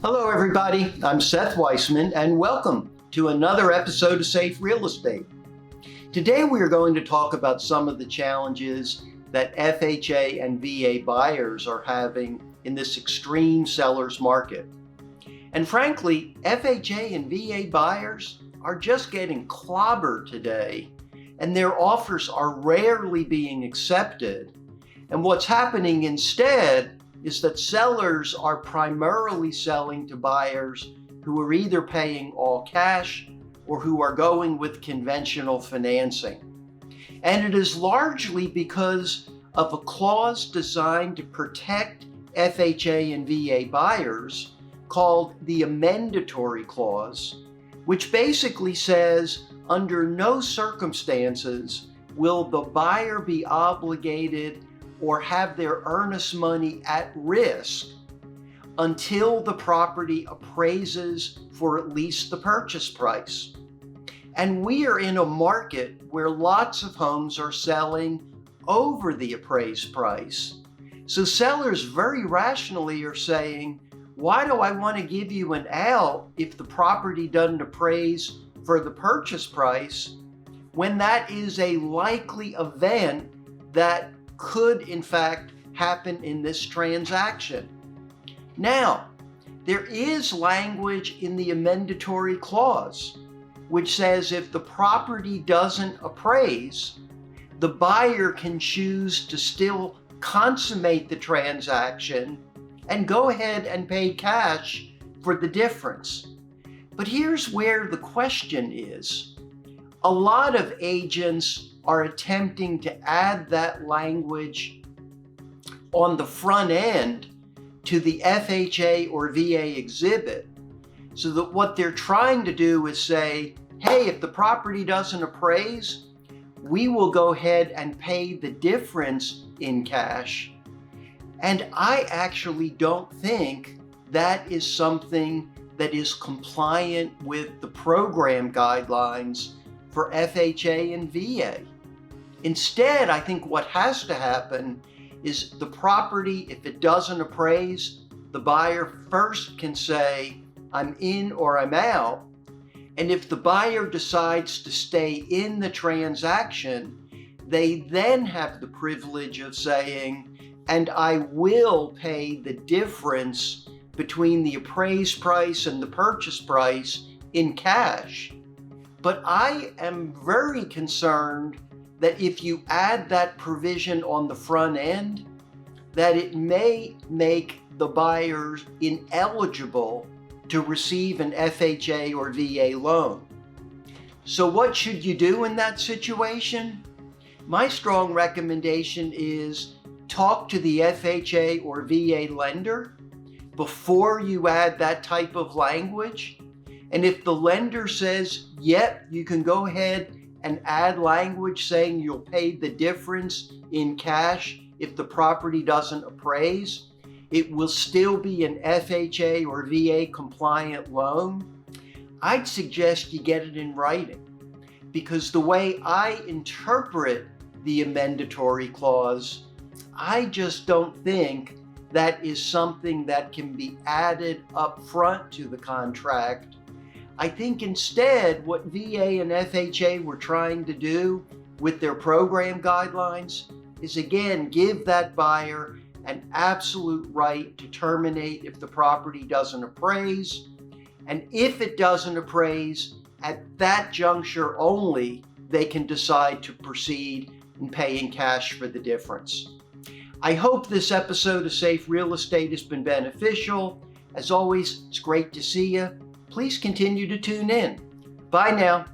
Hello, everybody. I'm Seth Weissman, and welcome to another episode of Safe Real Estate. Today, we are going to talk about some of the challenges that FHA and VA buyers are having in this extreme seller's market. And frankly, FHA and VA buyers are just getting clobbered today, and their offers are rarely being accepted. And what's happening instead is that sellers are primarily selling to buyers who are either paying all cash or who are going with conventional financing. And it is largely because of a clause designed to protect FHA and VA buyers called the Amendatory clause, which basically says under no circumstances will the buyer be obligated or have their earnest money at risk until the property appraises for at least the purchase price. And we are in a market where lots of homes are selling over the appraised price. So sellers very rationally are saying, why do I want to give you an out if the property doesn't appraise for the purchase price when that is a likely event that could in fact happen in this transaction? Now, there is language in the Amendatory clause which says if the property doesn't appraise, the buyer can choose to still consummate the transaction and go ahead and pay cash for the difference. But here's where the question is. A lot of agents are attempting to add that language on the front end to the FHA or VA exhibit, so that what they're trying to do is say, hey, if the property doesn't appraise, we will go ahead and pay the difference in cash. And I actually don't think that is something that is compliant with the program guidelines for FHA and VA. Instead, I think what has to happen is the property, if it doesn't appraise, the buyer first can say, I'm in or I'm out. And if the buyer decides to stay in the transaction, they then have the privilege of saying, and I will pay the difference between the appraised price and the purchase price in cash. But I am very concerned that if you add that provision on the front end, that it may make the buyers ineligible to receive an FHA or VA loan. So what should you do in that situation? My strong recommendation is talk to the FHA or VA lender before you add that type of language. And if the lender says, yep, you can go ahead and add language saying you'll pay the difference in cash if the property doesn't appraise, it will still be an FHA or VA compliant loan, I'd suggest you get it in writing. Because the way I interpret the Amendatory clause, I just don't think that is something that can be added up front to the contract. I think instead what VA and FHA were trying to do with their program guidelines is again give that buyer an absolute right to terminate if the property doesn't appraise. And if it doesn't appraise, at that juncture only, they can decide to proceed in paying cash for the difference. I hope this episode of Safe Real Estate has been beneficial. As always, it's great to see you. Please continue to tune in. Bye now.